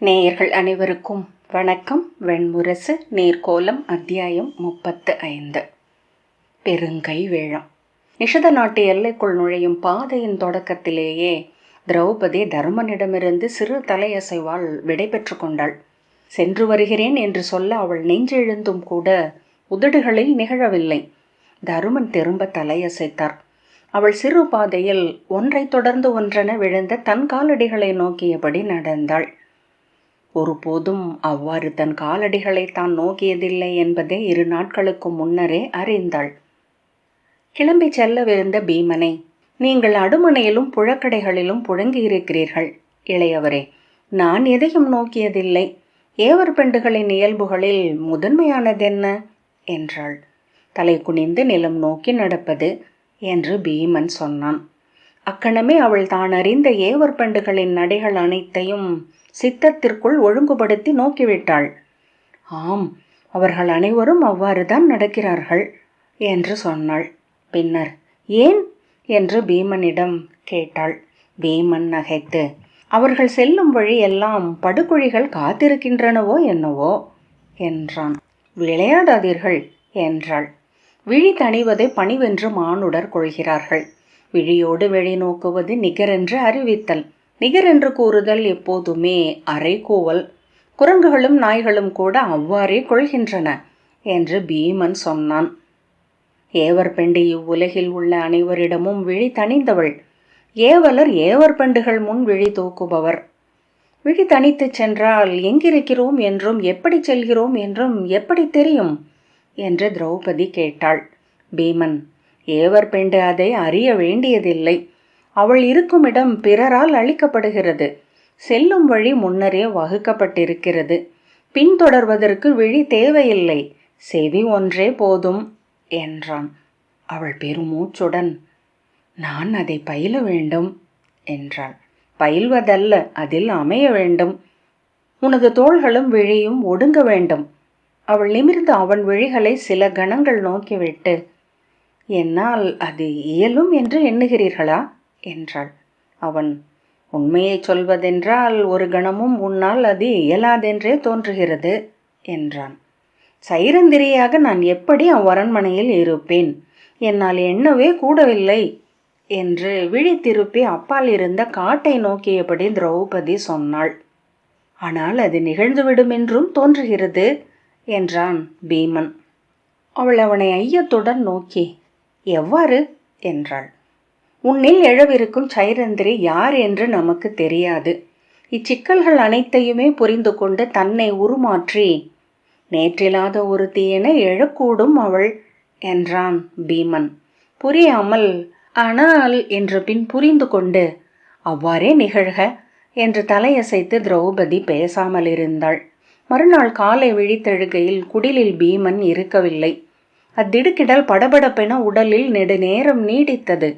நேயர்கள் அனைவருக்கும் வணக்கம். வெண்முரசு நேர்கோலம் அத்தியாயம் 35. பெருங்கை வேழம். நிஷத நாட்டு எல்லைக்குள் நுழையும் பாதையின் தொடக்கத்திலேயே திரௌபதி தருமனிடமிருந்து சிறு தலையசைவால் விடை பெற்று கொண்டாள். சென்று வருகிறேன் என்று சொல்ல அவள் நெஞ்செழுந்தும் கூட உதடுகளில் நிகழவில்லை. தருமன் திரும்ப தலையசைத்தார். அவள் சிறு பாதையில் ஒன்றை தொடர்ந்து ஒன்றென விழுந்த தன் காலடிகளை நோக்கியபடி நடந்தாள். ஒருபோதும் அவ்வாறு தன் காலடிகளை தான் நோக்கியதில்லை என்பதை 2 நாட்களுக்கு முன்னரே அறிந்தாள். கிளம்பி செல்லவிருந்த பீமனை, நீங்கள் அடுமனையிலும் புழக்கடைகளிலும் புழங்கியிருக்கிறீர்கள் இளையவரே, நான் எதையும் நோக்கியதில்லை. ஏவர் பெண்டுகளின் இயல்புகளில் முதன்மையானதென்ன என்றாள். தலை குனிந்து நிலம் நோக்கி நடப்பது என்று பீமன் சொன்னான். அக்கணமே அவள் தான் அறிந்த ஏவர் பெண்டுகளின் நடைகள் அனைத்தையும் சித்தத்திற்குள் ஒழுங்குபடுத்தி நோக்கிவிட்டாள். ஆம், அவர்கள் அனைவரும் அவ்வாறுதான் நடக்கிறார்கள் என்று சொன்னாள். பின்னர் ஏன் என்று பீமனிடம் கேட்டாள். பீமன் நகைத்து, அவர்கள் செல்லும் வழி எல்லாம் படுகுழிகள் காத்திருக்கின்றனவோ என்னவோ என்றான். விளையாடாதீர்கள் என்றாள். விழி தணிவதை பணிவென்று மானுடர் கொள்கிறார்கள். விழியோடு வெளி நோக்குவது நிகரென்று அறிவித்தல். நிகரென்று கூறுதல் எப்போதுமே அரைக்கூவல். குரங்குகளும் நாய்களும் கூட அவ்வாறே கொள்கின்றன என்று பீமன் சொன்னான். ஏவர் பெண்டு இவ்வுலகில் உள்ள அனைவரிடமும் விழி தணிந்தவள். ஏவலர் ஏவர் பெண்டுகள் முன் விழி தூக்குபவர். விழி தனித்து சென்றால் எங்கிருக்கிறோம் என்றும் எப்படி செல்கிறோம் என்றும் எப்படி தெரியும் என்று திரௌபதி கேட்டாள். பீமன், ஏவர் பெண்டு அதை அறிய வேண்டியதில்லை. அவள் இருக்கும் இடம் பிறரால் அளிக்கப்படுகிறது. செல்லும் வழி முன்னரே வகுக்கப்பட்டிருக்கிறது. பின்தொடர்வதற்கு விழி தேவையில்லை, செவி ஒன்றே போதும் என்றான். அவள் பெருமூச்சுடன், நான் அதை பயில வேண்டும் என்றாள். பயில்வதல்ல, அதில் அமைய வேண்டும். உனது தோள்களும் விழியும் ஒடுங்க வேண்டும். அவள் நிமிர்ந்து அவன் விழிகளை சில கணங்கள் நோக்கிவிட்டு, என்னால் அது இயலும் என்று எண்ணுகிறீர்களா என்றாள். அவன், உண்மையை சொல்வதென்றால் ஒரு கணமும் உன்னால் அது இயலாதென்றே தோன்றுகிறது என்றான். சைரந்திரியாக நான் எப்படி அவ்வரண்மனையில் இருப்பேன்? என்னால் எண்ணவே கூடவில்லை என்று விழி திருப்பி அப்பால் இருந்த காட்டை நோக்கியபடி திரௌபதி சொன்னாள். ஆனால் அது நிகழ்ந்துவிடும் என்றும் தோன்றுகிறது என்றான் பீமன். அவள் அவனை ஐயத்துடன் நோக்கி, எவ்வாறு என்றாள். உன்னில் எழவிருக்கும் சைரந்திரி யார் என்று நமக்கு தெரியாது. இச்சிக்கல்கள் அனைத்தையுமே புரிந்து கொண்டு தன்னை உருமாற்றி நேற்றில்லாத ஒரு தீயனை எழக்கூடும் அவள் என்றான் பீமன். புரியாமல் ஆனால் என்று பின் புரிந்து கொண்டு, அவ்வாறே நிகழ்க என்று தலையசைத்து திரௌபதி பேசாமல் இருந்தாள். மறுநாள் காலை விழித்தெழுகையில் குடிலில் பீமன் இருக்கவில்லை. அத்திடுக்கிடல் படபடப்பென உடலில் நெடுநேரம் நீடித்தது.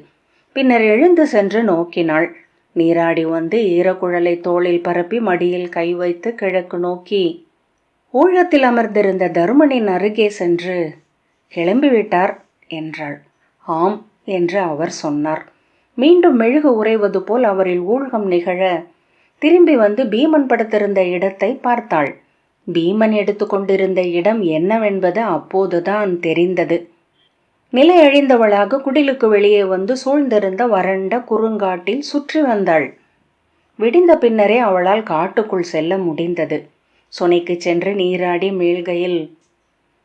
பின்னர் எழுந்து சென்று நோக்கினாள். நீராடி வந்து ஈரக்குழலை தோளில் பரப்பி மடியில் கை வைத்து கிழக்கு நோக்கி ஊழத்தில் அமர்ந்திருந்த தருமனின் அருகே சென்று, கிளம்பிவிட்டார் என்றாள். ஆம் என்று அவர் சொன்னார். மீண்டும் மெழுகு உறைவது போல் அவரில் ஊழ்கம் நிகழ திரும்பி வந்து பீமன் படுத்திருந்த இடத்தை பார்த்தாள். பீமன் எடுத்துக்கொண்டிருந்த இடம் என்னவென்பது அப்போதுதான் தெரிந்தது. நிலை அழிந்தவளாக குடிலுக்கு வெளியே வந்து சூழ்ந்திருந்த வறண்ட குறுங்காட்டில் சுற்றி வந்தாள். விடிந்த பின்னரே அவளால் காட்டுக்குள் செல்ல முடிந்தது. சுனைக்கு சென்று நீராடி மீள்கையில்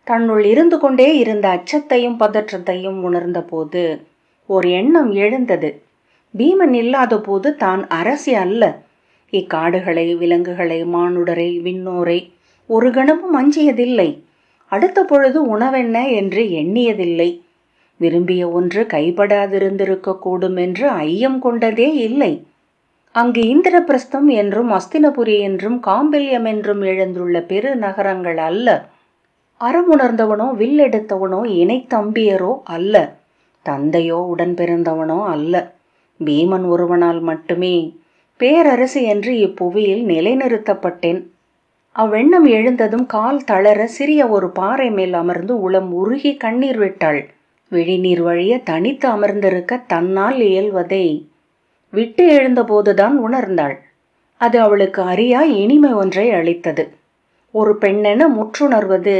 தன்னுள் இருந்து கொண்டே இருந்த அச்சத்தையும் பதற்றத்தையும் உணர்ந்த போது ஒரு எண்ணம் எழுந்தது. பீமன் இல்லாத போது தான் அரசி அல்ல. இக்காடுகளை, விலங்குகளை, மானுடரை, விண்ணோரை ஒரு கணமும் அஞ்சியதில்லை. அடுத்த பொழுது உணவென்ன என்று எண்ணியதில்லை. விரும்பிய ஒன்று கைப்படாதிருந்திருக்க கூடும் என்று ஐயம் கொண்டதே இல்லை. அங்கு இந்திரபிரஸ்தம் என்றும் அஸ்தினபுரி என்றும் காம்பில்யம் என்றும் எழுந்துள்ள பெரு நகரங்கள் அல்ல. அறமுணர்ந்தவனோ வில்லெடுத்தவனோ இணைத்தம்பியரோ அல்ல. தந்தையோ உடன் பிறந்தவனோ அல்ல. பீமன் ஒருவனால் மட்டுமே பேரரசு என்று இப்புவியில் நிலைநிறுத்தப்பட்டேன். அவ்வெண்ணம் எழுந்ததும் கால் தளர சிறிய ஒரு பாறை மேல் அமர்ந்து உளம் உருகி கண்ணீர் விட்டாள். விழிநீர் வழிய தனித்து அமர்ந்திருக்க தன்னால் இயல்வதை விட்டு எழுந்தபோதுதான் உணர்ந்தாள். அது அவளுக்கு அறியா இனிமை ஒன்றை அளித்தது. ஒரு பெண்ணென முற்றுணர்வது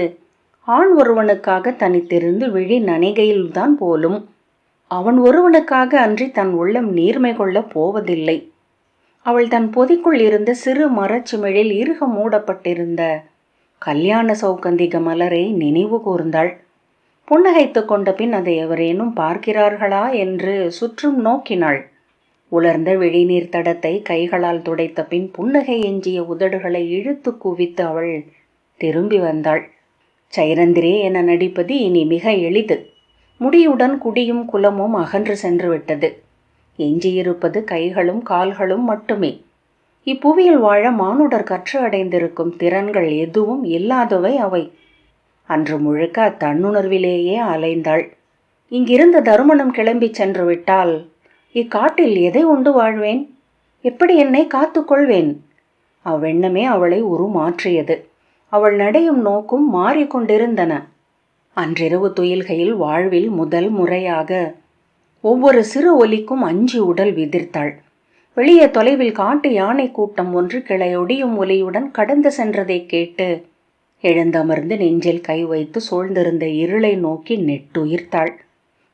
ஆண் ஒருவனுக்காக தனித்திருந்து விழி நனைகையில்தான் போலும். அவன் ஒருவனுக்காக அன்றி தன் உள்ளம் நீர்மை கொள்ளப் போவதில்லை. அவள் தன் பொதிக்குள் இருந்த சிறு மரச்சிமிழில் இறுக மூடப்பட்டிருந்த கல்யாண சௌகந்திக மலரை நினைவு கூர்ந்தாள். புன்னகைத்து கொண்ட பின் அதை எவரேனும் பார்க்கிறார்களா என்று சுற்றும் நோக்கினாள். உலர்ந்த விழிநீர் தடத்தை கைகளால் துடைத்த பின் புன்னகை எஞ்சிய உதடுகளை இழுத்து குவித்து அவள் திரும்பி வந்தாள். சைரந்திரே என நடிப்பது இனி மிக எளிது. முடியுடன் குடியும் குலமும் அகன்று சென்று விட்டது. எஞ்சியிருப்பது கைகளும் கால்களும் மட்டுமே. இப்புவியில் வாழ மானுடர் கற்று அடைந்திருக்கும் திறன்கள் எதுவும் இல்லாதவை அவை. அன்று முழுக்க தன்னுணர்விலேயே அலைந்தாள். இங்கிருந்த தருமணம் கிளம்பி சென்று விட்டால் இக்காட்டில் எதை உண்டு வாழ்வேன்? எப்படி என்னை காத்துக்கொள்வேன்? அவ்வெண்ணமே அவளை உருமாற்றியது. அவள் நடையும் நோக்கும் மாறிக்கொண்டிருந்தன. அன்றிரவு துயில்கையில் வாழ்வில் முதல் முறையாக ஒவ்வொரு சிறு ஒலிக்கும் அஞ்சி உடல் விதிர்த்தாள். வெளியே தொலைவில் காட்டு யானை கூட்டம் ஒன்று கிளையொடியும் ஒலியுடன் கடந்து சென்றதை கேட்டு எழுந்தமர்ந்து நெஞ்சில் கை வைத்து சூழ்ந்திருந்த இருளை நோக்கி நெட்டுயிர்த்தாள்.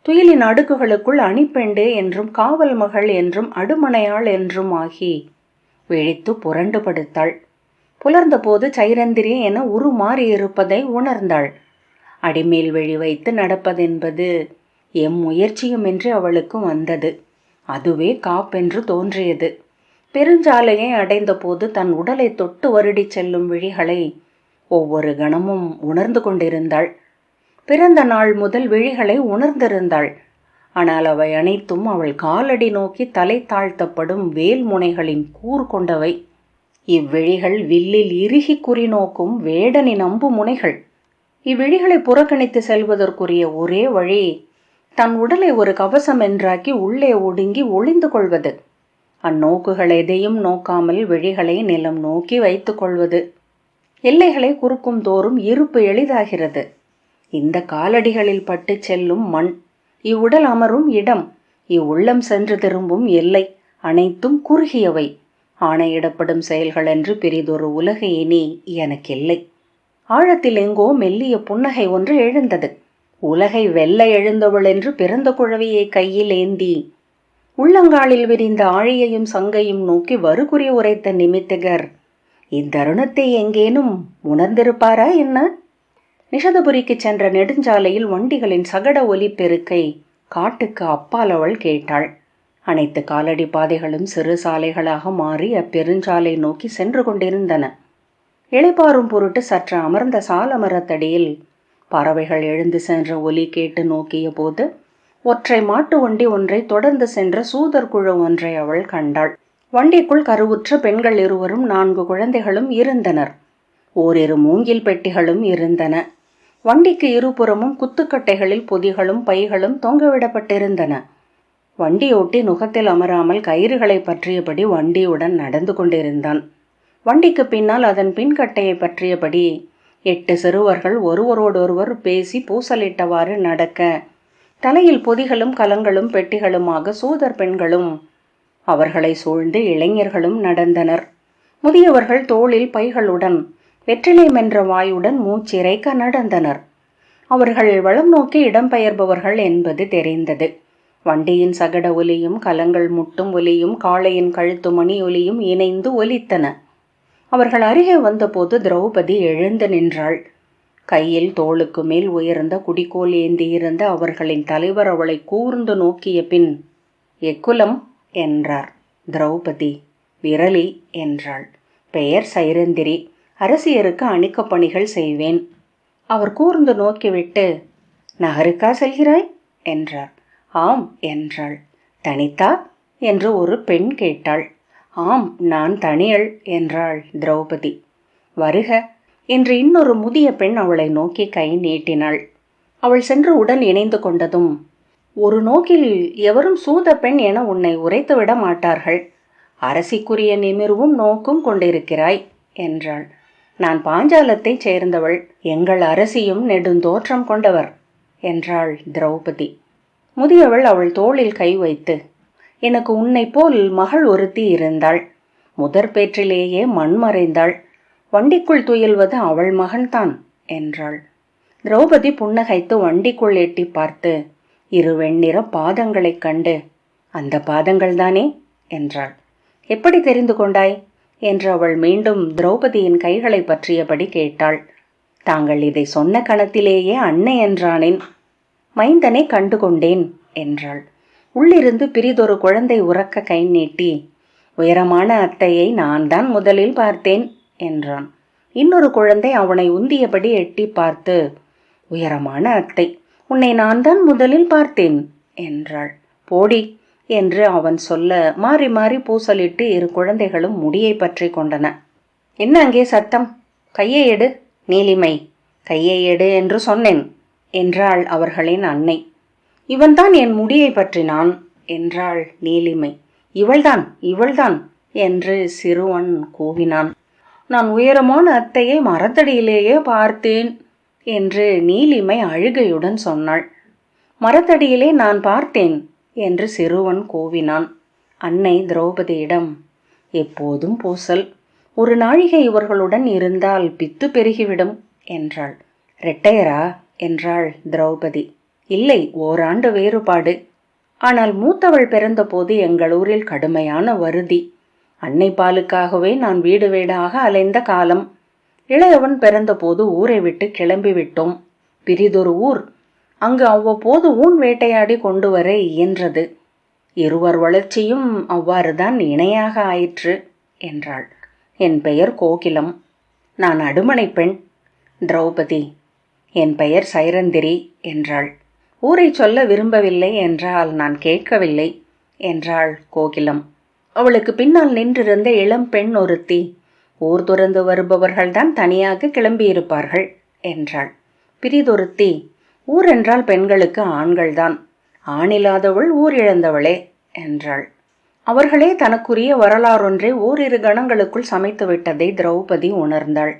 துயிலின் அடுக்குகளுக்குள் அணிப்பெண்டு என்றும் காவல் மகள் என்றும் அடுமனையாள் என்றும் ஆகி விழித்து புரண்டு படுத்தாள். புலர்ந்த போது சைரந்திரி என உருமாறியிருப்பதை உணர்ந்தாள். அடிமேல் வெளி வைத்து நடப்பதென்பது முயற்சியுமின்றி அவளுக்கு வந்தது. அதுவே காப்பென்று தோன்றியது. பெருஞ்சாலையை அடைந்த போது தன் உடலை தொட்டு வருடி செல்லும் விழிகளை ஒவ்வொரு கணமும் உணர்ந்து கொண்டிருந்தாள். பிறந்த நாள் முதல் விழிகளை உணர்ந்திருந்தாள். ஆனால் அவை அனைத்தும் அவள் காலடி நோக்கி தலை தாழ்த்தப்படும் வேல்முனைகளின் கூர் கொண்டவை. இவ்விழிகள் வில்லில் இறுகி குறிநோக்கும் வேடனின் அம்பு முனைகள். இவ்விழிகளை புறக்கணித்து செல்வதற்குரிய ஒரே வழி தன் உடலை ஒரு கவசம் என்றாக்கி உள்ளே ஒடுங்கி ஒளிந்து கொள்வது. அந்நோக்குகள் எதையும் நோக்காமல் விழிகளை நிலம் நோக்கி வைத்து கொள்வது. எல்லைகளை குறுக்கும் தோறும் இருப்பு எளிதாகிறது. இந்த காலடிகளில் பட்டு செல்லும் மண், இவ்வுடல் அமரும் இடம், இவ்வுள்ளம் சென்று திரும்பும் எல்லை அனைத்தும் குறுகியவை. ஆணையிடப்படும் செயல்கள் என்று பெரிதொரு உலகு இனி எனக்கில்லை. ஆழத்தில் எங்கோ மெல்லிய புன்னகை ஒன்று எழுந்தது. உலகை வெல்ல எழுந்தவள் என்று பிறந்த குழவியை கையில் ஏந்தி உள்ளங்காலில் விரிந்த ஆழியையும் சங்கையும் நோக்கி வருகுறி உரைத்த நிமித்திகர் இத்தருணத்தை எங்கேனும் உணர்ந்திருப்பாரா என்ன? நிஷதபுரிக்கு சென்ற நெடுஞ்சாலையில் வண்டிகளின் சகட ஒலி பெருக்கை காட்டுக்கு அப்பால் அவள் கேட்டாள். அனைத்து காலடி பாதைகளும் சிறு சாலைகளாக மாறி அப்பெருஞ்சாலை நோக்கி சென்று கொண்டிருந்தன. இளைப்பாறும் பொருட்டு சற்று அமர்ந்த சால மரத்தடியில் பறவைகள் எழுந்து சென்ற ஒலி கேட்டு நோக்கிய போது ஒற்றை மாட்டு வண்டி ஒன்றை தொடர்ந்து சென்ற சூதர் குழு ஒன்றை அவள் கண்டாள். வண்டிக்குள் கருவுற்ற பெண்கள் இருவரும் 4 குழந்தைகளும் இருந்தனர். ஓரிரு மூங்கில் பெட்டிகளும் இருந்தன. வண்டிக்கு இருபுறமும் குத்துக்கட்டைகளில் பொதிகளும் பைகளும் தொங்கவிடப்பட்டிருந்தன. வண்டியோட்டி நுகத்தில் அமராமல் கயிறுகளை பற்றியபடி வண்டியுடன் நடந்து கொண்டிருந்தான். வண்டிக்கு பின்னால் அதன் பின்கட்டையை பற்றியபடி 8 சிறுவர்கள் ஒருவரோடொருவர் பேசி பூசலிட்டவாறு நடக்க, தலையில் பொதிகளும் கலங்களும் பெட்டிகளுமாக சூதர் பெண்களும் அவர்களை சூழ்ந்து இளைஞர்களும் நடந்தனர். முதியவர்கள் தோளில் பைகளுடன் வெற்றிலை மென்ற வாயுடன் மூச்சிறைக்க நடந்தனர். அவர்கள் வளம் நோக்கி இடம்பெயர்பவர்கள் என்பது தெரிந்தது. வண்டியின் சகட ஒலியும் கலங்கள் முட்டும் ஒலியும் காளையின் கழுத்து மணி ஒலியும் இணைந்து ஒலித்தன. அவர்கள் அருகே வந்தபோது திரௌபதி எழுந்து நின்றாள். கையில் தோளுக்கு மேல் உயர்ந்த குடிக்கோல் ஏந்தியிருந்த அவர்களின் தலைவர் அவளை கூர்ந்து நோக்கிய பின் எக்குலம் என்றார். திரௌபதி. விரலி என்றாள். பெயர் சைரந்திரி. அரசியருக்கு அணிக்க பணிகள் செய்வேன். அவர் கூர்ந்து நோக்கிவிட்டு நகருக்கா செல்கிறாய் என்றார். ஆம் என்றாள். தனித்தா என்று ஒரு பெண் கேட்டாள். ஆம், நான் தனியள் என்றாள் திரௌபதி. வருக என்று இன்னொரு முதிய பெண் அவளை நோக்கி கை நீட்டினாள். அவள் சென்று உடன் இணைந்து கொண்டதும், ஒரு நோக்கில் எவரும் சூத பெண் என உன்னை உரைத்து விட மாட்டார்கள். அரசிக்குரிய நிமிர்வும் நோக்கும் கொண்டிருக்கிறாய் என்றாள். நான் பாஞ்சாலத்தைச் சேர்ந்தவள். எங்கள் அரசியும் நெடுந்தோற்றம் கொண்டவர் என்றாள் திரௌபதி. முதியவள் அவள் தோளில் கை வைத்து, எனக்கு உன்னை போல் மகள் ஒருத்தி இருந்தாள். முதற் பேற்றிலேயே மண் மறைந்தாள். வண்டிக்குள் துயில்வது அவள் மகன்தான் என்றாள். திரௌபதி புன்னகைத்து வண்டிக்குள் எட்டி பார்த்து இரு வெண்ணிற பாதங்களைக் கண்டு, அந்த பாதங்கள்தானே என்றாள். எப்படி தெரிந்து கொண்டாய் என்று அவள் மீண்டும் திரௌபதியின் கைகளை பற்றியபடி கேட்டாள். தாங்கள் இதை சொன்ன கணத்திலேயே அன்னை என்றானேன். மைந்தனை கண்டு கொண்டேன் என்றாள். உள்ளிருந்து பிரிதொரு குழந்தை உறக்க கை நீட்டி, உயரமான அத்தையை நான் தான் முதலில் பார்த்தேன் என்றான். இன்னொரு குழந்தை அவனை உந்தியபடி எட்டி பார்த்து, உயரமான அத்தை, உன்னை நான் தான் முதலில் பார்த்தேன் என்றாள். போடி என்று அவன் சொல்ல மாறி மாறி பூசலிட்டு இரு குழந்தைகளும் முடியை பற்றி கொண்டன. என்ன அங்கே சத்தம்? கையை எடு நீலிமை, கையை எடு என்று சொன்னேன் என்றாள் அவர்களின் அன்னை. இவன்தான் என் முடியை பற்றினான் என்றாள் நீலிமை. இவள்தான் இவள்தான் என்று சிறுவன் கூவினான். நான் உயரமான அத்தையை மரத்தடியிலேயே பார்த்தேன் என்று நீலிமை அழுகையுடன் சொன்னாள். மரத்தடியிலே நான் பார்த்தேன் என்று சிறுவன் கூவினான். அன்னை திரௌபதியிடம், எப்போதும் பூசல், ஒரு நாழிகை இவர்களுடன் இருந்தால் பித்து பெருகிவிடும் என்றாள். ரெட்டையரா என்றாள் திரௌபதி. இல்லை, ஓராண்டு வேறுபாடு. ஆனால் மூத்தவள் பிறந்தபோது எங்கள் ஊரில் கடுமையான வறுதி. அன்னை பாலுக்காகவே நான் வீடு வீடாக அலைந்த காலம். இளையவன் பிறந்தபோது ஊரை விட்டு கிளம்பி விட்டோம். பிரிதொரு ஊர். அங்கு அவ்வப்போது ஊன் வேட்டையாடி கொண்டு வர இயன்றது. இருவர் வளர்ச்சியும் அவ்வாறுதான் இணையாக ஆயிற்று என்றாள். என் பெயர் கோகிலம். நான் அடுமனை பெண். திரௌபதி, என் பெயர் சைரந்திரி என்றாள். ஊரை சொல்ல விரும்பவில்லை என்றால் நான் கேட்கவில்லை என்றாள் கோகிலம். அவளுக்கு பின்னால் நின்றிருந்த இளம் பெண் ஒருத்தி, ஊர் துறந்து வருபவர்கள்தான் தனியாக கிளம்பியிருப்பார்கள் என்றாள். பிரிதொருத்தி, ஊர் என்றால் பெண்களுக்கு ஆண்கள்தான், ஆணில்லாதவள் ஊர் இழந்தவளே என்றாள். அவர்களே தனக்குரிய வரலாறொன்றை ஓரிரு கணங்களுக்குள் சமைத்து விட்டதை திரௌபதி உணர்ந்தாள்.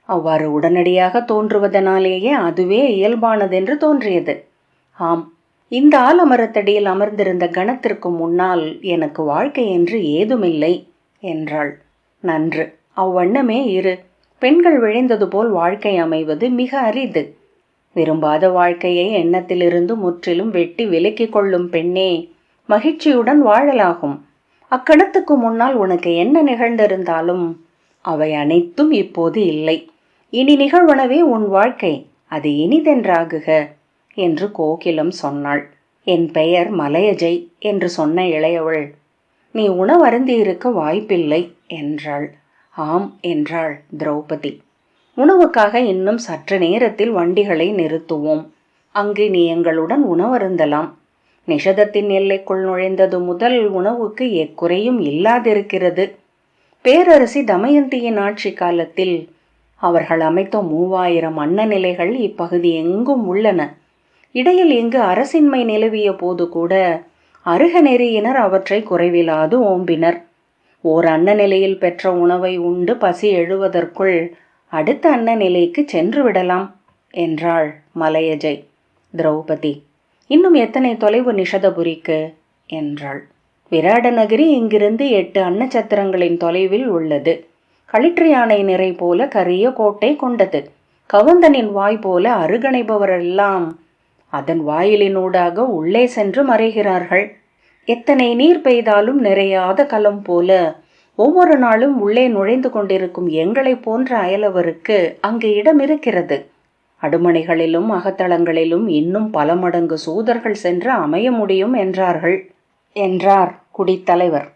அவ்வாறு உடனடியாக தோன்றுவதனாலேயே அதுவே இயல்பானதென்று தோன்றியது. ஆம், இந்த ஆலமரத்தடியில் அமர்ந்திருந்த கணத்திற்கு முன்னால் எனக்கு வாழ்க்கை என்று ஏதுமில்லை என்றாள். நன்று, அவ்வண்ணமே இரு. பெண்கள் விழைந்தது போல் வாழ்க்கை அமைவது மிக அரிது. விரும்பாத வாழ்க்கையை எண்ணத்திலிருந்து முற்றிலும் வெட்டி விலக்கிக் கொள்ளும் பெண்ணே மகிழ்ச்சியுடன் வாழலாகும். அக்கணத்துக்கு முன்னால் உனக்கு என்ன நிகழ்ந்திருந்தாலும் அவை அனைத்தும் இப்போது இல்லை. இனி நிகழ்வனவே உன் வாழ்க்கை, அது இனிதென்றாகுக என்று கோகிலம் சொன்னாள். என் பெயர் மலையஜை என்று சொன்ன இளையவள், நீ உணவருந்தியிருக்க வாய்ப்பில்லை என்றாள். ஆம் என்றாள் திரௌபதி. உணவுக்காக இன்னும் சற்று நேரத்தில் வண்டிகளை நிறுத்துவோம். அங்கு நீ எங்களுடன் உணவருந்தலாம். நிஷதத்தின் எல்லைக்குள் நுழைந்தது முதல் உணவுக்கு எக்குறையும் இல்லாதிருக்கிறது. பேரரசி தமயந்தியின் ஆட்சி காலத்தில் அவர்கள் அமைத்த 3000 அன்ன நிலைகள் இப்பகுதி எங்கும் உள்ளன. இடையில் இங்கு அரசின்மை நிலவிய போது கூட அருகநெறியினர் அவற்றை குறைவிலாது ஓம்பினர். ஓர் அன்ன நிலையில் பெற்ற உணவை உண்டு பசி எழுவதற்குள் அடுத்த அன்ன நிலைக்கு சென்று விடலாம் என்றாள் மலையஜை. திரௌபதி, இன்னும் எத்தனை தொலைவு நிஷதபுரிக்கு என்றாள். விராட நகரி இங்கிருந்து 8 அன்னச்சத்திரங்களின் தொலைவில் உள்ளது. களிற்று யானை நிறை போல கரிய கோட்டை கொண்டது. கவந்தனின் வாய் போல அருகணைபவரெல்லாம் அதன் வாயிலினூடாக உள்ளே சென்று மறைகிறார்கள். எத்தனை நீர் பெய்தாலும் நிறையாத கலம் போல ஒவ்வொரு நாளும் உள்ளே நுழைந்து கொண்டிருக்கும் எங்களை போன்ற அயலவருக்கு அங்கு இடம் இருக்கிறது. அடுமனைகளிலும் அகத்தளங்களிலும் இன்னும் பல மடங்கு சூதர்கள் சென்று அமைய முடியும் என்றார்கள் என்றார் குடித்தலைவர்.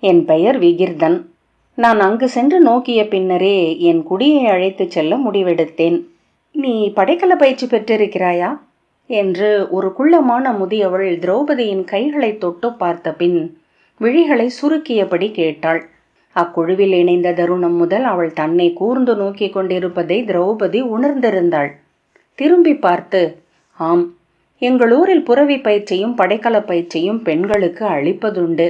என் பெயர் விகிர்தன். நான் அங்கு சென்று நோக்கிய பின்னரே என் குடியை அழைத்து செல்ல முடிவெடுத்தேன். நீ படைக்கல பயிற்சி பெற்றிருக்கிறாயா என்று ஒரு குள்ளமான முதியவள் திரௌபதியின் கைகளை தொட்டு பார்த்த பின் விழிகளை சுருக்கியபடி கேட்டாள். அக்குழுவில் இணைந்த தருணம் முதல் அவள் தன்னை கூர்ந்து நோக்கி கொண்டிருப்பதை திரௌபதி உணர்ந்திருந்தாள். திரும்பி பார்த்து, ஆம், எங்கள் ஊரில் புரவி பயிற்சியும் படைக்கல பயிற்சியும் பெண்களுக்கு அளிப்பதுண்டு.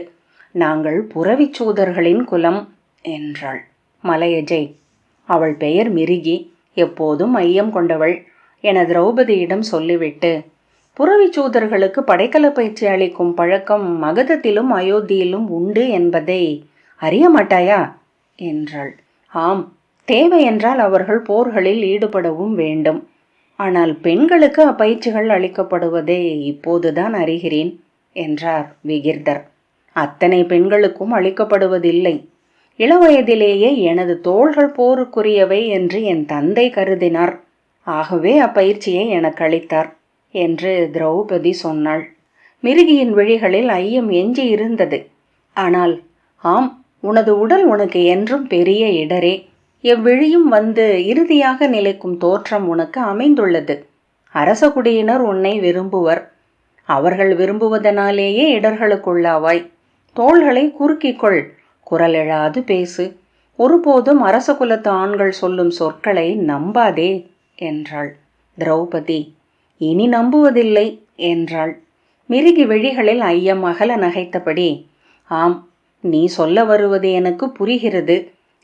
நாங்கள் புரவிச்சூதர்களின் குலம் என்றாள். மலையஜை, அவள் பெயர் மிருகி, எப்போதும் ஐயம் கொண்டவள் என திரௌபதியிடம் சொல்லிவிட்டு, புரவிச்சூதர்களுக்கு படைக்கல பயிற்சி அளிக்கும் பழக்கம் மகதத்திலும் அயோத்தியிலும் உண்டு என்பதை அறிய மாட்டாயா என்றாள். ஆம், தேவை என்றால் அவர்கள் போர்களில் ஈடுபடவும் வேண்டும். ஆனால் பெண்களுக்கு அப்பயிற்சிகள் அளிக்கப்படுவதை இப்போதுதான் அறிகிறேன் என்றார் விகிர்தர். அத்தனை பெண்களுக்கும் அளிக்கப்படுவதில்லை. இளவயதிலேயே எனது தோள்கள் போருக்குரியவை என்று என் தந்தை கருதினார். ஆகவே அப்பயிற்சியை எனக்கு அளித்தார் என்று திரௌபதி சொன்னாள். மிருகியின் விழிகளில் ஐயம் எஞ்சி இருந்தது. ஆனால், ஆம், உனது உடல் உனக்கு என்றும் பெரிய இடரே. எவ்விழியும் வந்து இறுதியாக நிலைக்கும் தோற்றம் உனக்கு அமைந்துள்ளது. அரச குடியினர் உன்னை விரும்புவர். அவர்கள் விரும்புவதனாலேயே இடர்களுக்குள்ளாவாய். தோள்களை குறுக்கிக்கொள், குரல் எழாது பேசு. ஒருபோதும் அரச குலத்து ஆண்கள் சொல்லும் சொற்களை நம்பாதே என்றாள். திரௌபதி இனி நம்புவதில்லை என்றாள். மிருகி விழிகளில் ஐயம் அகல நகைத்தபடி, ஆம், நீ சொல்ல வருவது எனக்கு புரிகிறது.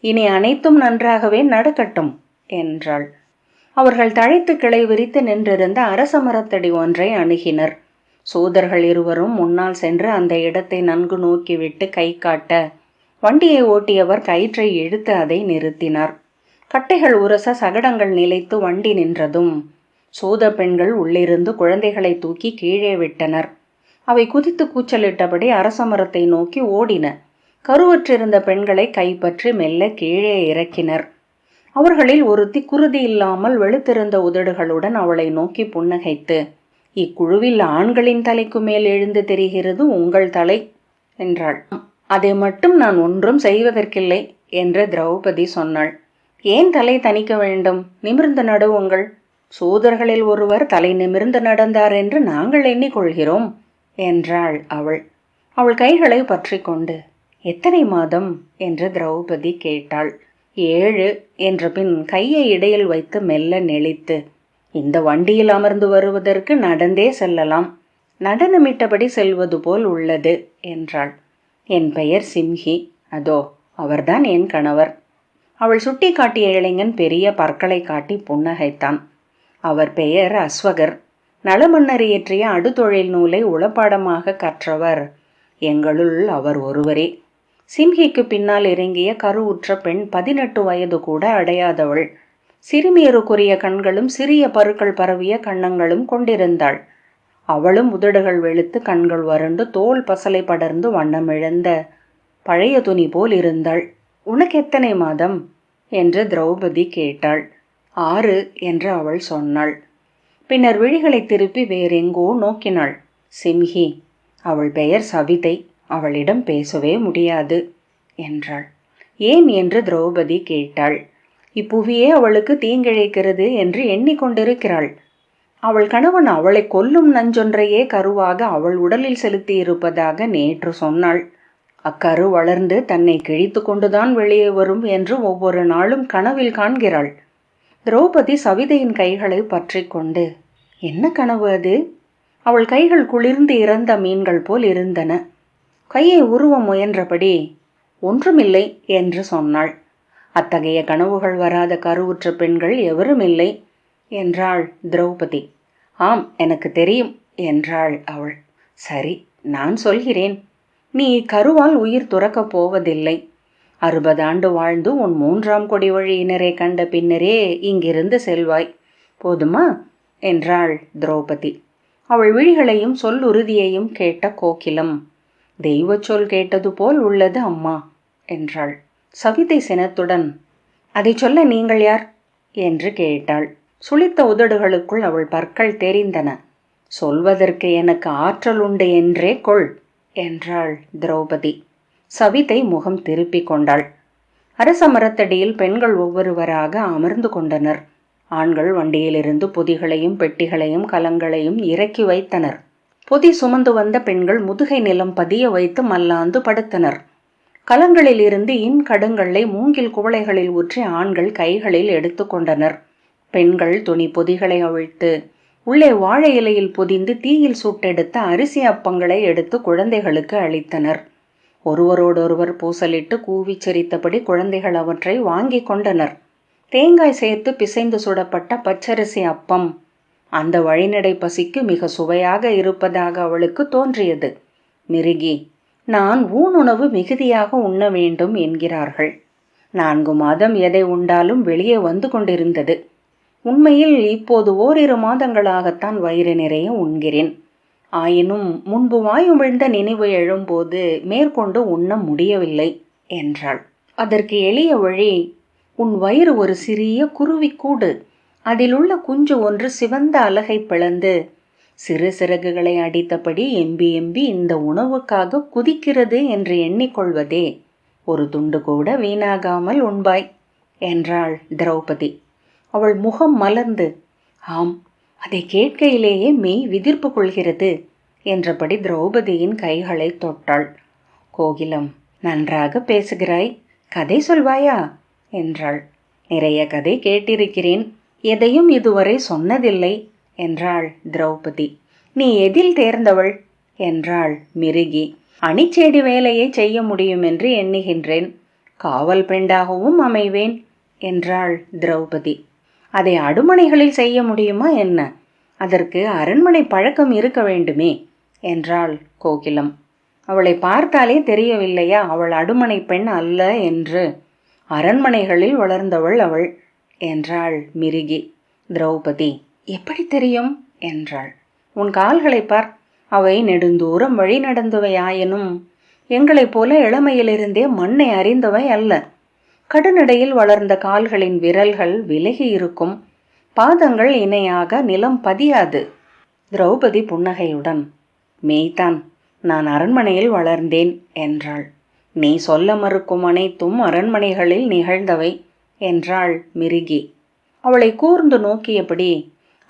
இனி அனைத்தும் நன்றாகவே நடக்கட்டும் என்றாள். அவர்கள் தழைத்து கிளை விரித்து நின்றிருந்த அரச மரத்தடி ஒன்றை அணுகினர். சூதர்கள் இருவரும் முன்னால் சென்று அந்த இடத்தை நன்கு நோக்கிவிட்டு கை காட்ட, வண்டியை ஓட்டியவர் கயிற்றை இழுத்து அதை நிறுத்தினார். கட்டைகள் உரச சகடங்கள் நிலைத்து வண்டி நின்றதும் சூத பெண்கள் உள்ளிருந்து குழந்தைகளை தூக்கி கீழே விட்டனர். அவை குதித்து கூச்சலிட்டபடி அரச மரத்தை நோக்கி ஓடின. கருவற்றிருந்த பெண்களை கைப்பற்றி மெல்ல கீழே இறக்கினர். அவர்களில் ஒருத்தி குருதி இல்லாமல் வெளுத்திருந்த உதடுகளுடன் அவளை நோக்கி புன்னகைத்து, இக்குழுவில் ஆண்களின் தலைக்கு மேல் எழுந்து தெரிகிறது உங்கள் தலை என்றாள். அதை மட்டும் நான் ஒன்றும் செய்வதற்கில்லை என்று திரௌபதி சொன்னாள். ஏன் தலை தணிக்க வேண்டும்? நிமிர்ந்து நடுவுங்கள். சூதர்களில் ஒருவர் தலை நிமிர்ந்து நடந்தார் என்று நாங்கள் எண்ணிக்கொள்கிறோம் என்றாள் அவள். அவள் கைகளை பற்றி கொண்டு, எத்தனை மாதம் என்று திரௌபதி கேட்டாள். 7 என்ற பின் கையை இடையில் வைத்து மெல்ல நெளித்து, இந்த வண்டியில் அமர்ந்து வருவதற்கு நடந்தே செல்லலாம். நடனமிட்டபடி செல்வது போல் உள்ளது என்றாள். என் பெயர் சிம்ஹி. அதோ அவர்தான் என் கணவர். அவள் சுட்டி காட்டிய இளைஞன் பெரிய பற்களை காட்டி புன்னகைத்தான். அவர் பெயர் அஸ்வகர். நலமன்னர் இயற்றிய அடுதொழில் நூலை உளப்பாடமாக கற்றவர். எங்களுள் அவர் ஒருவரே. சிம்ஹிக்கு பின்னால் இறங்கிய கருவுற்ற பெண் 18 வயது கூட அடையாதவள். சிறுமியருக்குரிய கண்களும் சிறிய பருக்கள் பரவிய கன்னங்களும் கொண்டிருந்தாள். அவளும் உதடுகள் வெளுத்து கண்கள் வறண்டு தோல் பசலை படர்ந்து வண்ணமிழந்த பழைய துணி போல் இருந்தாள். உனக்கு எத்தனை மாதம் என்று திரௌபதி கேட்டாள். 6 என்று அவள் சொன்னாள். பின்னர் விழிகளை திருப்பி வேறெங்கோ நோக்கினாள். சிம்ஹி, அவள் பெயர் சவிதை. அவளிடம் பேசவே முடியாது என்றாள். ஏன் என்று திரௌபதி கேட்டாள். இப்புவியே அவளுக்கு தீங்கிழைக்கிறது என்று எண்ணிக்கொண்டிருக்கிறாள். அவள் கணவன் அவளை கொல்லும் நஞ்சொன்றையே கருவாக அவள் உடலில் செலுத்தி இருப்பதாக நேற்று சொன்னாள். அக்கரு வளர்ந்து தன்னை கிழித்து கொண்டுதான் வெளியே வரும் என்று ஒவ்வொரு நாளும் கனவில் காண்கிறாள். திரௌபதி சவிதையின் கைகளை பற்றி கொண்டு, என்ன கனவு அது? அவள் கைகள் குளிர்ந்து இறந்த மீன்கள் போல் இருந்தன. கையை உருவ முயன்றபடி, ஒன்றுமில்லை என்று சொன்னாள். அத்தகைய கனவுகள் வராத கருவுற்ற பெண்கள் எவரும் இல்லை என்றாள் திரௌபதி. ஆம், எனக்கு தெரியும் என்றாள் அவள். சரி, நான் சொல்கிறேன். நீ கருவால் உயிர் துறக்கப் போவதில்லை. 60 ஆண்டு வாழ்ந்து உன் 3ஆம் கொடி வழியினரை கண்ட பின்னரே இங்கிருந்து செல்வாய். போதுமா என்றாள் திரௌபதி. அவள் விழிகளையும் சொல்லுறுதியையும் கேட்ட கோகிலம், தெய்வ சொல் கேட்டது போல் உள்ளது அம்மா என்றாள். சவிதை சினத்துடன், அதை சொல்ல நீங்கள் யார் என்று கேட்டாள். சுளித்த உதடுகளுக்குள் அவள் பற்கள் தெரிந்தன. சொல்வதற்கு எனக்கு ஆற்றல் உண்டு என்றே கொள் என்றாள் திரௌபதி. சவிதை முகம் திருப்பிக் கொண்டாள். அரச மரத்தடியில் பெண்கள் ஒவ்வொருவராக அமர்ந்து கொண்டனர். ஆண்கள் வண்டியிலிருந்து பொதிகளையும் பெட்டிகளையும் கலங்களையும் இறக்கி வைத்தனர். பொதி சுமந்து வந்த பெண்கள் முதுகை நிலம் பதிய வைத்து மல்லாந்து படுத்தனர். கலங்களில் இருந்து கடுங்களை மூங்கில் குவளைகளில் ஊற்றி ஆண்கள் கைகளில் எடுத்து கொண்டனர். பெண்கள் துணி பொதிகளை அவிழ்த்து உள்ளே வாழை இலையில் பொதிந்து தீயில் சுட்டெடுத்த அரிசி அப்பங்களை எடுத்து குழந்தைகளுக்கு அளித்தனர். ஒருவரோடொருவர் பூசலிட்டு கூவி சிரித்தபடி குழந்தைகள் அவற்றை வாங்கி கொண்டனர். தேங்காய் சேர்த்து பிசைந்து சுடப்பட்ட பச்சரிசி அப்பம் அந்த வழிநடை பசிக்கு மிக சுவையாக இருப்பதாக அவளுக்கு தோன்றியது. மிருகி, நான் ஊனுணவு மிகுதியாக உண்ண வேண்டும் என்கிறார்கள். 4 மாதம் எதை உண்டாலும் வெளியே வந்து கொண்டிருந்தது. உண்மையில் இப்போது ஓரிரு மாதங்களாகத்தான் வயிறு நிறைய உண்கிறேன். ஆயினும் முன்பு வாயுமிழ்ந்த நினைவு எழும்போது மேற்கொண்டு உண்ண முடியவில்லை என்றாள். அதற்கு எளிய வழி, உன் வயிறு ஒரு சிறிய குருவிக்கூடு. அதிலுள்ள குஞ்சு ஒன்று சிவந்த அலகை பிளந்து சிறு சிறகுகளை அடித்தபடி எம்பி எம்பி இந்த உணவுக்காக குதிக்கிறது என்று எண்ணிக்கொள்வதே. ஒரு துண்டு கூட வீணாகாமல் உண்பாய் என்றாள் திரௌபதி. அவள் முகம் மலர்ந்து, ஆம், அதை கேட்கையிலேயே மெய் விதிர்ப்பு கொள்கிறது என்றபடி திரௌபதியின் கைகளை தொட்டாள். கோகிலம், நன்றாக பேசுகிறாய், கதை சொல்வாயா என்றாள். நிறைய கதை கேட்டிருக்கிறேன், எதையும் இதுவரை சொன்னதில்லை என்றாள் திரௌபதி. நீ எதில் தேர்ந்தவள் என்றாள் மிருகி. அணிச்சேடி வேலையை செய்ய முடியும் என்று எண்ணுகின்றேன். காவல் பெண்டாகவும் அமைவேன் என்றாள் திரௌபதி. அதை அடுமனைகளில் செய்ய முடியுமா என்ன? அதற்கு அரண்மனை பழக்கம் இருக்க வேண்டுமே என்றாள் கோகிலம். அவளை பார்த்தாலே தெரியவில்லையா அவள் அடுமனை பெண் அல்ல என்று? அரண்மனைகளில் வளர்ந்தவள் அவள் என்றாள் மிருகி. திரௌபதி, எப்படி தெரியும் என்றாள். உன் கால்களை பார், அவை நெடுந்தூரம் வழி நடந்தவையாயினும் எங்களைப் போல இளமையிலிருந்தே மண்ணை அறிந்தவை அல்ல. கடுநடையில் வளர்ந்த கால்களின் விரல்கள் விலகி இருக்கும், பாதங்கள் இணையாக நிலம் பதியாது. திரௌபதி புன்னகையுடன், மெய்தான், நான் அரண்மனையில் வளர்ந்தேன் என்றாள். நீ சொல்ல மறுக்கும் அனைத்தும் அரண்மனைகளில் நிகழ்ந்தவை என்றாள் மிருகி. அவளை கூர்ந்து நோக்கியபடி,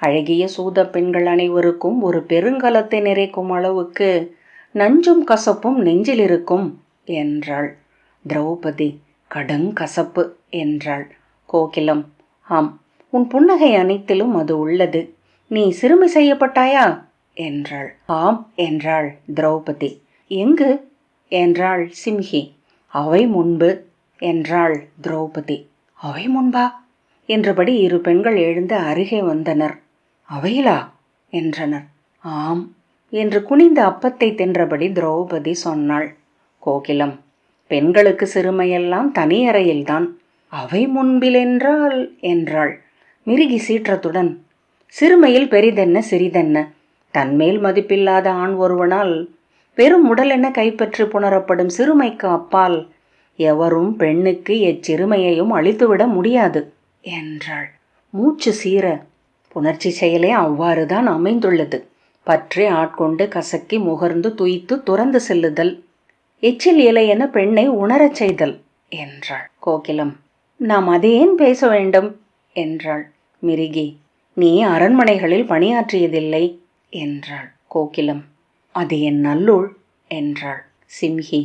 அழகிய சூத பெண்கள் அனைவருக்கும் ஒரு பெருங்கலத்தை நிறைக்கும் அளவுக்கு நஞ்சும் கசப்பும் நெஞ்சில் இருக்கும் என்றாள். திரௌபதி, கடுங்கசப்பு என்றாள். கோகிலம், ஆம், உன் புன்னகை அனைத்திலும் அது உள்ளது. நீ சிறுமி செய்யப்பட்டாயா என்றாள். ஆம் என்றாள் திரௌபதி. எங்கு என்றாள் சிம்ஹி. அவை முன்பு என்றாள் திரௌபதி. அவை முன்பா என்றபடி இரு பெண்கள் எழுந்து அருகே வந்தனர். அவையிலா என்றனர். ஆம் என்று குனிந்த அப்பத்தை தின்றபடி திரௌபதி சொன்னாள். கோகிலம், பெண்களுக்கு சிறுமையெல்லாம் தனி அறையில்தான், அவை முன்பில் என்றால் என்றாள். மிருகி சீற்றத்துடன், சிறுமையில் பெரிதென்ன சிறிதென்ன? தன்மேல் மதிப்பில்லாத ஆண் ஒருவனால் வெறும் உடலென கைப்பற்றி புணரப்படும் சிறுமைக்கு அப்பால் எவரும் பெண்ணுக்கு எச்சிறுமையையும் அழித்துவிட முடியாது என்றாள். மூச்சு சீர, புணர்ச்சி செயலே அவ்வாறுதான் அமைந்துள்ளது. பற்றி ஆட்கொண்டு கசக்கி முகர்ந்து துய்த்து துறந்து செல்லுதல், எச்சில் இலை என பெண்ணை உணரச் செய்தல் என்றாள். கோகிலம், நாம் அதையேன் பேச வேண்டும் என்றாள். மிருகி, நீ அரண்மனைகளில் பணியாற்றியதில்லை என்றாள். கோகிலம், அது என் நல்லுள் என்றாள். சிம்ஹி,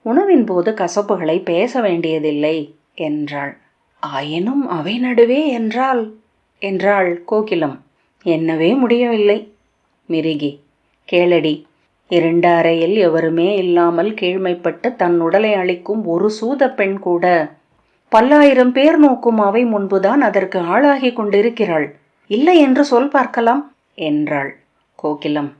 உணவின் போது கசப்புகளை பேச வேண்டியதில்லை என்றாள். ஆயினும் அவை நடுவே என்றாள் கோகிலம். என்னவே முடியவில்லை. மிருகி, கேளடி, இருண்ட அறையில் எவருமே இல்லாமல் கீழ்மைப்பட்டு தன் உடலை அளிக்கும் ஒரு சூத பெண் கூட 10,000 பேர் நோக்கும் அவை முன்புதான் அதற்கு ஆளாகி கொண்டிருக்கிறாள். இல்லை என்று சொல் பார்க்கலாம் என்றாள். கோகிலம்,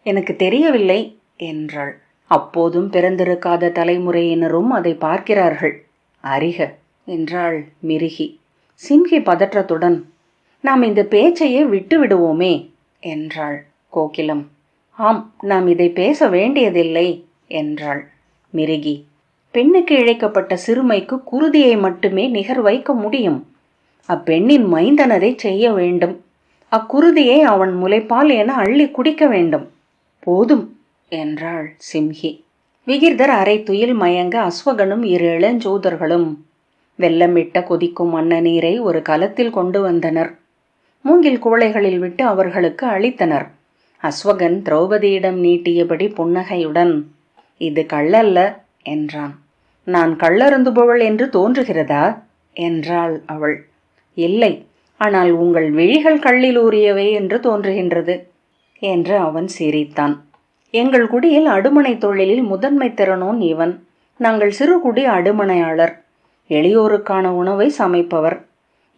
எனக்கு தெரியவில்லை என்றாள். அப்போதும் பிறந்திருக்காத தலைமுறையினரும் அதை பார்க்கிறார்கள், அறிக என்றாள் மிருகி. சிம்ஹி பதற்றத்துடன், நாம் இந்த பேச்சையே விட்டு விடுவோமே என்றாள். கோகிலம், ஆம், நாம் இதை பேச வேண்டியதில்லை என்றாள். மிருகி, பெண்ணுக்கு இழைக்கப்பட்ட சிறுமைக்கு குருதியை மட்டுமே நிகர் வைக்க முடியும். அப்பெண்ணின் மைந்தனதை செய்ய வேண்டும். அக்குருதியை அவன் முலைப்பால் என அள்ளி குடிக்க வேண்டும். போதும் என்றாள் சிம்ஹி. விகிர்தர் அரை துயில் மயங்க அஸ்வகனும் 2 இளஞ்சூதர்களும் வெள்ளமிட்ட கொதிக்கும் மண்ண நீரை ஒரு கலத்தில் கொண்டு வந்தனர். மூங்கில் குவளைகளில் விட்டு அவர்களுக்கு அளித்தனர். அஸ்வகன் திரௌபதியிடம் நீட்டியபடி புன்னகையுடன், இது கள்ளல்ல என்றான். நான் கள்ளருந்துபவள் என்று தோன்றுகிறதா என்றாள் அவள். இல்லை, ஆனால் உங்கள் விழிகள் கள்ளில் ஊறியவை என்று தோன்றுகின்றது என்று அவன் சிரித்தான். எங்கள் குடியில் அடுமனை தொழிலில் முதன்மை திறனோன் இவன். நாங்கள் சிறுகுடி அடுமனையாளர், எளியோருக்கான உணவை சமைப்பவர்.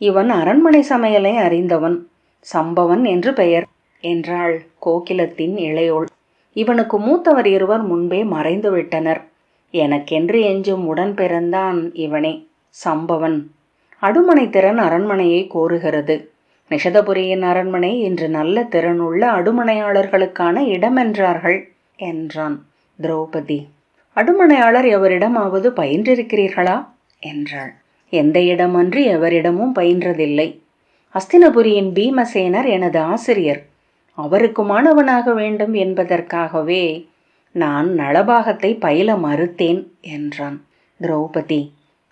இவன் அரண்மனை சமையலை அறிந்தவன், சம்பவன் என்று பெயர் என்றாள் கோகிலத்தின் இளையோள். இவனுக்கு மூத்தவர் இருவர் முன்பே மறைந்து விட்டனர். எனக்கென்று எஞ்சும் உடன் பிறந்தான் இவனே, சம்பவன். அடுமனை திறன் அரண்மனையை கோருகிறது. நிஷதபுரியின் அரண்மனை இன்று நல்ல திறனுள்ள அடுமனையாளர்களுக்கான இடமென்றார்கள் என்றான். திரௌபதி, அடுமனையாளர் எவரிடமாவது பயின்றிருக்கிறீர்களா என்றாள். எந்த இடமன்றி எவரிடமும் பயின்றதில்லை. அஸ்தினபுரியின் பீமசேனர் எனது ஆசிரியர். அவருக்கு மாணவனாக வேண்டும் என்பதற்காகவே நான் நளபாகத்தை பயில மறுத்தேன் என்றான். திரௌபதி,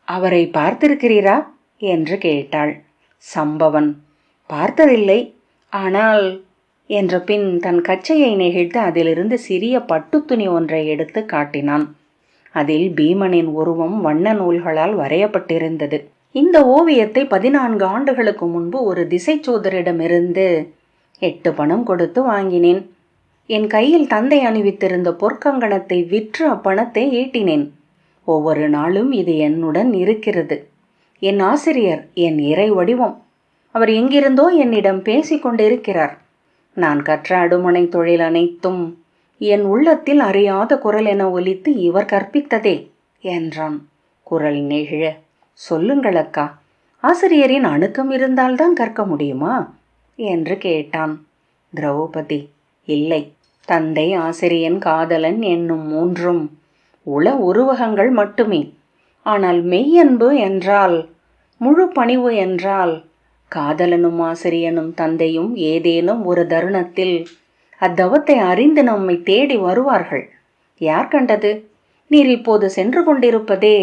அவரை பார்த்திருக்கிறீரா என்று கேட்டாள். சம்பவன், பார்த்ததில்லை, ஆனால் என்ற பின் தன் கச்சையை நெகிழ்த்து அதிலிருந்து சிறிய பட்டுத்துணி ஒன்றை எடுத்து காட்டினான். அதில் பீமனின் உருவம் வண்ண நூல்களால் வரையப்பட்டிருந்தது. இந்த ஓவியத்தை 14 ஆண்டுகளுக்கு முன்பு ஒரு திசைச்சோதரிடமிருந்து 8 பணம் கொடுத்து வாங்கினேன். என் கையில் தந்தை அணிவித்திருந்த பொற்கங்கணத்தை விற்று அப்பணத்தை ஈட்டினேன். ஒவ்வொரு நாளும் இது என்னுடன் இருக்கிறது. என் ஆசிரியர் என் இறை வடிவம். அவர் எங்கிருந்தோ என்னிடம் பேசிக்கொண்டிருக்கிறார். நான் கற்ற அடுமனை தொழில் அனைத்தும் என் உள்ளத்தில் அறியாத குரல் என ஒலித்து இவர் கற்பித்ததே என்றான். குரல் நெகிழ, சொல்லுங்கள் அக்கா, ஆசிரியரின் அணுக்கம் இருந்தால்தான் கற்க முடியுமா என்று கேட்டான். திரௌபதி, இல்லை, தந்தை, ஆசிரியன், காதலன் என்னும் 3ம் உள உருவகங்கள் மட்டுமே. ஆனால் மெய்யன்பு என்றால், முழு பணிவு என்றால், காதலனும் ஆசிரியனும் தந்தையும் ஏதேனும் ஒரு தருணத்தில் அத்தவத்தை அறிந்து நம்மை தேடி வருவார்கள். யார் கண்டது? நீர் இப்போது சென்று கொண்டிருப்பதே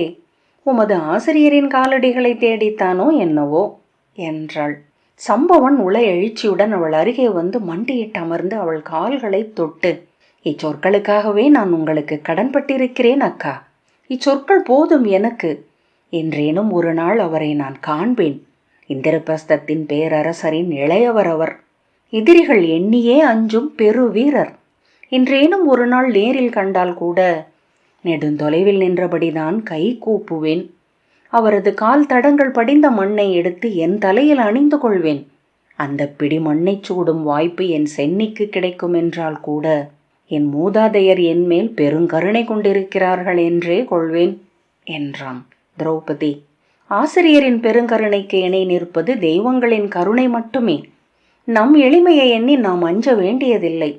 உமது ஆசிரியரின் காலடிகளை தேடித்தானோ என்னவோ என்றாள். சம்பவன் உள எழுச்சியுடன் அவள் அருகே வந்து மண்டியிட்டு அமர்ந்து அவள் கால்களை தொட்டு, இச்சொற்களுக்காகவே நான் உங்களுக்கு கடன்பட்டிருக்கிறேன் அக்கா. இச்சொற்கள் போதும் எனக்கு. என்றேனும் ஒரு நாள் அவரை நான் காண்பேன். இந்திரபிரஸ்தத்தின் பேரரசரின் இளையவர் அவர். எதிரிகள் எண்ணியே அஞ்சும் பெரு வீரர். இன்றேனும் ஒரு நாள் நேரில் கண்டால் கூட நெடுந்தொலைவில் நின்றபடிதான் கை கூப்புவேன். அவரது கால் தடங்கள் படிந்த மண்ணை எடுத்து என் தலையில் அணிந்து கொள்வேன். அந்த பிடி மண்ணை சூடும் வாய்ப்பு என் சென்னிக்கு கிடைக்கும் என்றால் கூட என் மூதாதையர் என் மேல் பெருங்கருணை கொண்டிருக்கிறார்கள் என்றே கொள்வேன் என்றான். திரௌபதி, ஆசிரியரின் பெருங்கருணைக்கு இணை நிற்பது தெய்வங்களின் கருணை மட்டுமே. நம் எளிமையை எண்ணி நாம் அஞ்ச வேண்டியதில்லை.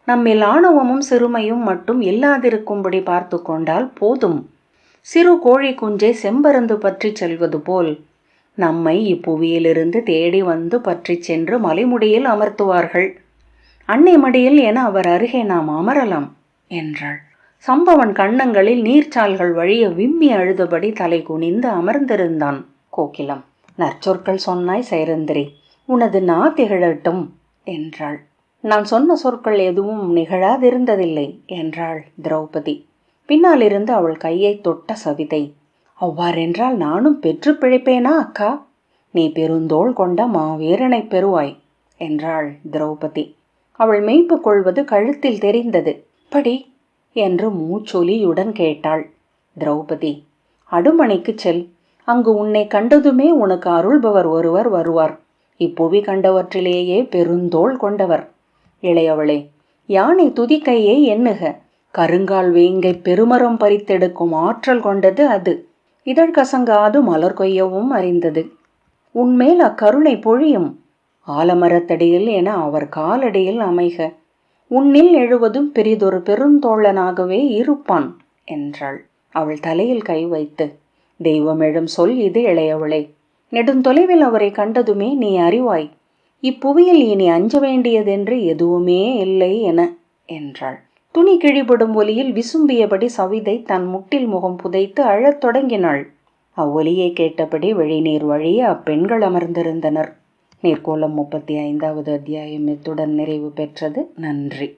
நம்மில் ஆணவமும் சிறுமையும் மட்டும் இல்லாதிருக்கும்படி பார்த்து கொண்டால் போதும். சிறு கோழி குஞ்சை செம்பருந்து பற்றி செல்வது போல் நம்மை இப்புவியிலிருந்து தேடி வந்து பற்றி சென்று மலைமுடியில் அமர்த்துவார்கள். அன்னை மடியில் என அவர் அருகே நாம் அமரலாம் என்றாள். சம்பவன் கன்னங்களில் நீர்ச்சால்கள் வழிய விம்மி அழுதபடி தலை குனிந்து அமர்ந்திருந்தான். கோகிலம், நற்சொற்கள் சொன்னாய் சைரந்திரி, உனது நா திகழட்டும் என்றாள். நான் சொன்ன சொற்கள் எதுவும் நிகழாதிருந்ததில்லை என்றாள் திரௌபதி. பின்னாலிருந்து அவள் கையை தொட்ட சவிதை, அவ்வாறென்றால் நானும் பெற்று பிழைப்பேனா அக்கா? நீ பெருந்தோள் கொண்ட மாவீரனை பெறுவாய் என்றாள் திரௌபதி. அவள் மெய்ப்பு கொள்வது கழுத்தில் தெரிந்தது. படி என்று மூச்சொலியுடன் கேட்டாள். திரௌபதி, அடுமனைக்கு செல். அங்கு உன்னை கண்டதுமே உனக்கு அருள்பவர் ஒருவர் வருவார். இப்புவி கண்டவற்றிலேயே பெருந்தோள் கொண்டவர். இளையவளே, யானை துதிக்கையை எண்ணுக. கருங்கால் வேங்கை பெருமரம் பறித்தெடுக்கும் ஆற்றல் கொண்டது அது. இதழ் கசங்காது மலர் கொய்யவும் அறிந்தது. உன்மேல் அக்கருணை பொழியும். ஆலமரத்தடியில் என அவர் காலடியில் அமைக. உன்னில் எழுவதும் பெரிதொரு பெருந்தோழனாகவே இருப்பான் என்றாள். அவள் தலையில் கை வைத்து, தெய்வம் எழும் சொல் இது இளையவளே. நெடுந்தொலைவில் அவரை கண்டதுமே நீ அறிவாய், இப்புவியில் இனி அஞ்ச வேண்டியதென்று எதுவுமே இல்லை என என்றாள். துணி கிழிபடும் ஒலியில் விசும்பியபடி சவிதை தன் முட்டில் முகம் புதைத்து அழத் தொடங்கினாள். அவ்வொலியை கேட்டபடி வெளிநீர் வழிய அப்பெண்கள் அமர்ந்திருந்தனர். நீர்க்கோலம் 35வது அத்தியாயம் இத்துடன் நிறைவு பெற்றது. நன்றி.